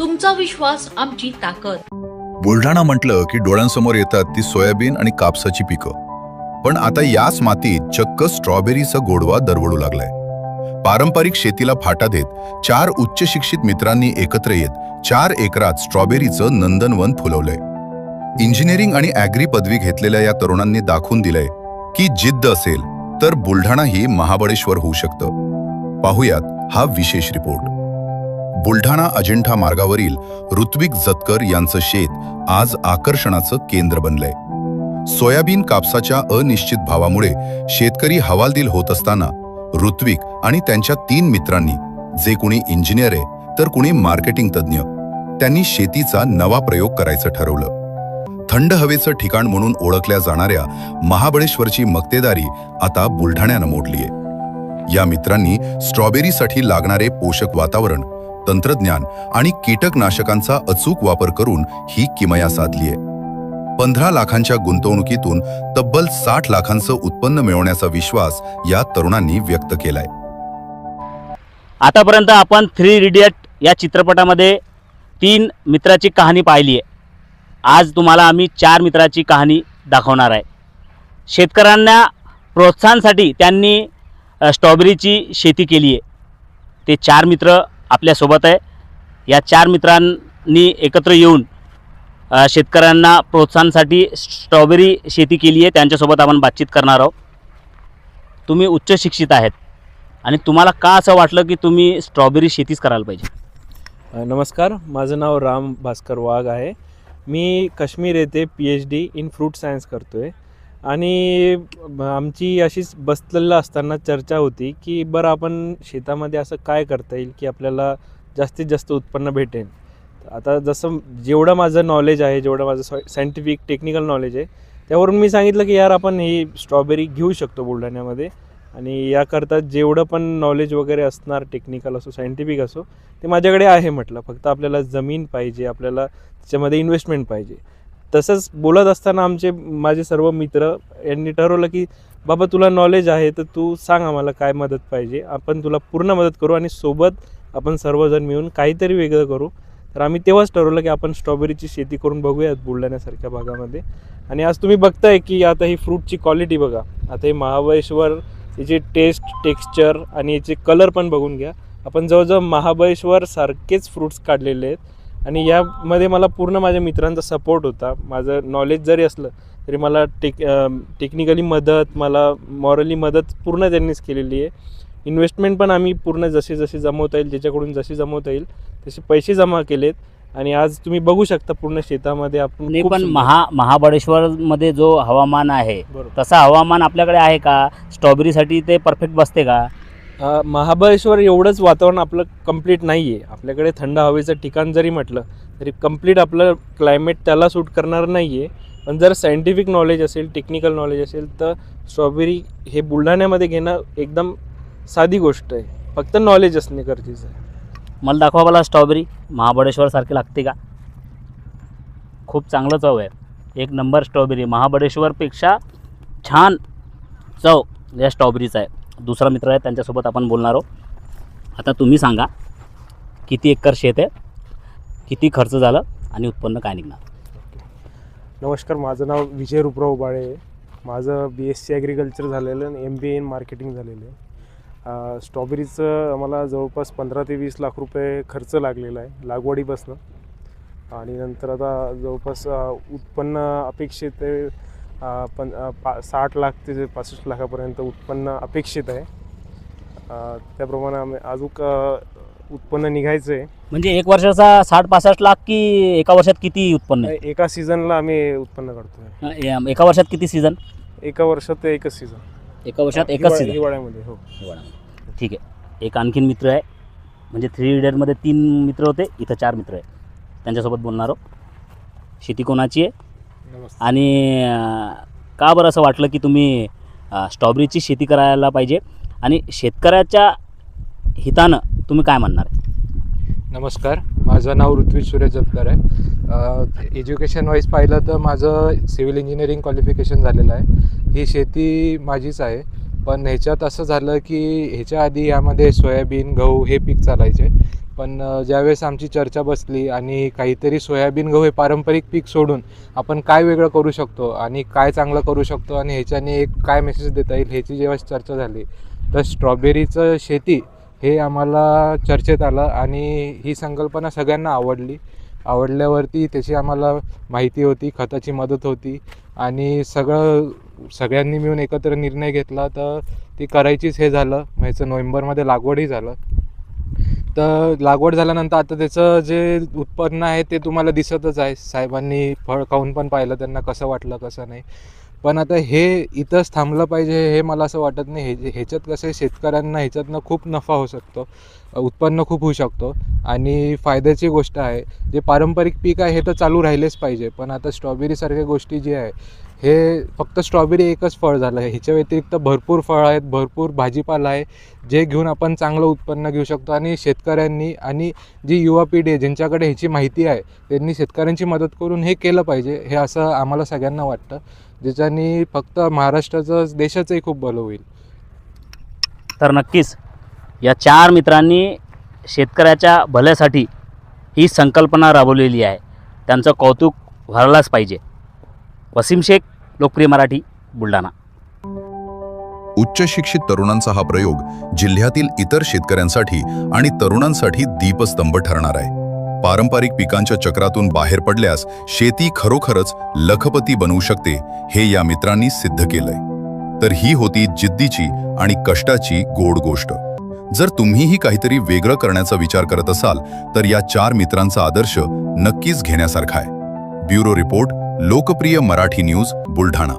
तुमचा विश्वास आमची ताकद। बुलढाणा म्हटलं की डोळ्यांसमोर येतात ती सोयाबीन आणि कापसाची पिकं, पण आता याच मातीत चक्क स्ट्रॉबेरीचा गोडवा दरवळू लागलाय। पारंपरिक शेतीला फाटा देत 4 उच्च शिक्षित मित्रांनी एकत्र येत 4 एकरात स्ट्रॉबेरीचं नंदनवन फुलवलंय। इंजिनिअरिंग आणि ॲग्री पदवी घेतलेल्या या तरुणांनी दाखवून दिलंय की जिद्द असेल तर बुलढाणा ही महाबळेश्वर होऊ शकतं। पाहुयात हा विशेष रिपोर्ट। बुलढाणा अजिंठा मार्गावरील ऋत्विक जतकर यांचं शेत आज आकर्षणाचं केंद्र बनलंय। सोयाबीन कापसाच्या अनिश्चित भावामुळे शेतकरी हवालदिल होत असताना ऋत्विक आणि त्यांच्या 3 मित्रांनी, जे कुणी इंजिनियर आहे तर कुणी मार्केटिंग तज्ज्ञ, त्यांनी शेतीचा नवा प्रयोग करायचं ठरवलं। थंड हवेचं ठिकाण म्हणून ओळखल्या जाणाऱ्या महाबळेश्वरची मक्तेदारी आता बुलढाण्यानं मोडलीये। या मित्रांनी स्ट्रॉबेरीसाठी लागणारे पोषक वातावरण, तंत्रज्ञान आणि कीटकनाशकांचा अचूक वापर करून ही किमया साधलीये। 15 लाखांच्या गुंतवणुकीतून तब्बल 60 लाखांचं उत्पन्न मिळवण्याचा विश्वास या तरुणांनी व्यक्त केलाय। आतापर्यंत आपण 3 इडियट या चित्रपटामध्ये 3 मित्राची कहाणी पाहिली आहे। आज तुम्हाला आम्ही 4 मित्राची कहाणी दाखवणार आहे। शेतकऱ्यांना प्रोत्साहनासाठी त्यांनी स्ट्रॉबेरीची शेती केली आहे। ते 4 मित्र आपल्यासोबत आहे। या 4 मित्रांनी एकत्र येऊन शेतकऱ्यांना प्रोत्साहनासाठी स्ट्रॉबेरी शेती केली आहे। त्यांच्यासोबत आपण बातचीत करणार आहोत। तुम्ही उच्च शिक्षित आहेत आणि तुम्हाला का असं वाटलं की तुम्ही स्ट्रॉबेरी शेतीच करायला पाहिजे? नमस्कार, माझं नाव राम भास्कर वाघ आहे। मी काश्मीर येथे PhD इन फ्रूट सायन्स करतो आहे आणि आमची अशीच बसलेलं असताना चर्चा होती की बरं आपण शेतामध्ये असं काय करता येईल की आपल्याला जास्तीत जास्त उत्पन्न भेटेल। आता जसं जेवढं माझं नॉलेज आहे, जेवढं माझं सायंटिफिक टेक्निकल नॉलेज आहे, त्यावरून मी सांगितलं की यार आपण ही स्ट्रॉबेरी घेऊ शकतो बुलढाण्यामध्ये आणि याकरता जेवढं पण नॉलेज वगैरे असणार, टेक्निकल असो सायंटिफिक असो, ते माझ्याकडे आहे म्हटलं। फक्त आपल्याला जमीन पाहिजे, आपल्याला त्याच्यामध्ये इन्व्हेस्टमेंट पाहिजे। तसंच बोलत असताना माझे सर्व मित्र यांनी ठरवलं की बाबा तुला नॉलेज आहे तर तू सांग आम्हाला काय मदत पाहिजे, आपण तुला पूर्ण मदत करू आणि सोबत आपण सर्वजण मिळून काहीतरी वेगळं करू। तर आम्ही तेव्हाच ठरवलं की आपण स्ट्रॉबेरीची शेती करून बघूयात बुलढाण्यासारख्या भागामध्ये। आणि आज तुम्ही बघताय की आता ही फ्रूटची क्वालिटी बघा। आता हे महाबळेश्वर, याची टेस्ट, टेक्स्चर आणि याचे कलर पण बघून घ्या। आपण जवळजवळ महाबळेश्वर सारखेच फ्रूट्स काढलेले आहेत आणि यामध्ये मला पूर्ण माझ्या मित्रांचा सपोर्ट होता। माझं नॉलेज जरी असलं तरी मला टेक्निकली मदत, मला मॉरली मदत पूर्ण त्यांनीच केलेली आहे। इन्व्हेस्टमेंट पण आम्ही पूर्ण जशी जमवता येईल, ज्याच्याकडून जशी जमवता येईल तसे पैसे जमा केलेत आणि आज तुम्ही बघू शकता पूर्ण शेतामध्ये आपण पण महाबळेश्वरमध्ये जो हवामान आहे तसा हवामान आपल्याकडे आहे का? स्ट्रॉबेरीसाठी ते परफेक्ट बसते का? महाबळेश्वर एवढंच वातावरण आपलं कंप्लीट नाही आहे। आपल्याकडे थंड हवेचं ठिकाण जरी म्हटलं तरी कंप्लीट आपलं क्लायमेट त्याला सूट करणार नाही आहे। पण जर सायंटिफिक नॉलेज असेल, टेक्निकल नॉलेज असेल तर स्ट्रॉबेरी हे बुलढाण्यामध्ये घेणं एकदम साधी गोष्ट आहे। फक्त नॉलेज असणे गरजेचं आहे। मला दाखवा मला स्ट्रॉबेरी महाबळेश्वरसारखी लागते का? खूप चांगलं चव आहे, 1 नंबर स्ट्रॉबेरी। महाबळेश्वरपेक्षा छान चव या स्ट्रॉबेरीचा आहे। दुसरा मित्र आहे, त्यांच्यासोबत आपण बोलणार आहोत। आता तुम्ही सांगा किती एकर शेत आहे, किती खर्च झालं आणि उत्पन्न काय निघणार? नमस्कार, माझं नाव विजय रूपराव उबाळे आहे। माझं BSc ॲग्रिकल्चर झालेलं आणि MBA इन मार्केटिंग झालेलं आहे। स्ट्रॉबेरीचं आम्हाला जवळपास 15 ते 20 लाख रुपये खर्च लागलेला आहे लागवडीपासून आणि नंतर आता जवळपास उत्पन्न अपेक्षित आहे 60 लाख ते 65 लाखापर्यंत उत्पन्न अपेक्षित आहे। त्याप्रमाणे आम्ही अजून उत्पन्न निघायचं आहे। म्हणजे 1 वर्षाचा 60-65 लाख की एका वर्षात किती उत्पन्न आहे? एका सीझनला आम्ही उत्पन्न काढतो। एका वर्षात किती सीझन? एका वर्षात एकच सीझन। एका वर्षात एकच सीझन? हिवाळ्यामध्ये। हो, हिवाळ्यामध्ये। ठीक आहे। एक आणखीन मित्र आहे, म्हणजे 3 इडियटमध्ये 3 मित्र होते, इथं 4 मित्र आहे, त्यांच्यासोबत बोलणार आहोत। शेती कोणाची आहे आणि का बरं असं वाटलं की तुम्ही स्ट्रॉबेरीची शेती करायला पाहिजे आणि शेतकऱ्याच्या हितानं तुम्ही काय म्हणणार आहे? नमस्कार, माझं नाव ऋत्विक सूर्य जतकर आहे। एज्युकेशन वाईज पाहिलं तर माझं सिव्हिल इंजिनिअरिंग क्वालिफिकेशन झालेलं आहे। ही शेती माझीच आहे, पण ह्याच्यात असं झालं की ह्याच्या आधी यामध्ये सोयाबीन, गहू हे पीक चालायचे, पण ज्यावेळेस आमची चर्चा बसली आणि काहीतरी सोयाबीन गहू हे पारंपरिक पीक सोडून आपण काय वेगळं करू शकतो आणि काय चांगलं करू शकतो आणि ह्याच्याने एक काय मेसेज देता येईल ह्याची जेव्हा चर्चा झाली, तर स्ट्रॉबेरीचं शेती हे आम्हाला चर्चेत आलं आणि ही संकल्पना सगळ्यांना आवडल्यावरती त्याची आम्हाला माहिती होती, खताची मदत होती आणि सगळ्यांनी मिळून एकत्र निर्णय घेतला, तर ती करायचीच हे झालं. ह्याचं नोव्हेंबरमध्ये लागवडही झालं. तर लागवड झाल्यानंतर आता त्याचं जे उत्पन्न आहे ते तुम्हाला दिसतच आहे. साहेबांनी फळ खाऊन पण पाहिलं, त्यांना कसं वाटलं कसं नाही. पण आता हे इथंच थांबलं पाहिजे हे मला असं वाटत नाही. ह्याच्यात कसं आहे, शेतकऱ्यांना ह्याच्यातनं खूप नफा होऊ शकतो, उत्पन्न खूप होऊ शकतो आणि फायद्याची गोष्ट आहे. जे पारंपरिक पीक आहे हे तर चालू राहिलेच पाहिजे, पण आता स्ट्रॉबेरीसारख्या गोष्टी जे आहे हे फक्त स्ट्रॉबेरी एकच फळ झालं आहे. ह्याच्या व्यतिरिक्त भरपूर फळं आहेत, भरपूर भाजीपाला आहे जे घेऊन आपण चांगलं उत्पन्न घेऊ शकतो. आणि शेतकऱ्यांनी आणि जी युवा पिढी आहे ज्यांच्याकडे ह्याची माहिती आहे त्यांनी शेतकऱ्यांची मदत करून हे केलं पाहिजे, हे असं आम्हाला सगळ्यांना वाटतं, ज्याच्याने फक्त महाराष्ट्राचं देशाचंही खूप भलं होईल. तर नक्कीच या 4 मित्रांनी शेतकऱ्याच्या भल्यासाठी ही संकल्पना राबवलेली आहे. त्यांचं कौतुक व्हायलाच पाहिजे. वसीम शेख, लोकप्रिय मराठी, बुलढाणा. उच्च शिक्षित तरुणांचा हा प्रयोग जिल्ह्यातील इतर शेतकऱ्यांसाठी आणि तरुणांसाठी दीपस्तंभ ठरणार आहे. पारंपरिक पिकांच्या चक्रातून बाहेर पडल्यास शेती खरोखरच लखपती बनवू शकते, हे या मित्रांनी सिद्ध केलंय. तर ही होती जिद्दीची आणि कष्टाची गोड गोष्ट. जर तुम्हीही काहीतरी वेगळं करण्याचा विचार करत असाल तर या 4 मित्रांचा आदर्श नक्कीच घेण्यासारखा आहे. ब्युरो रिपोर्ट, लोकप्रिय मराठी न्यूज, बुलढाणा.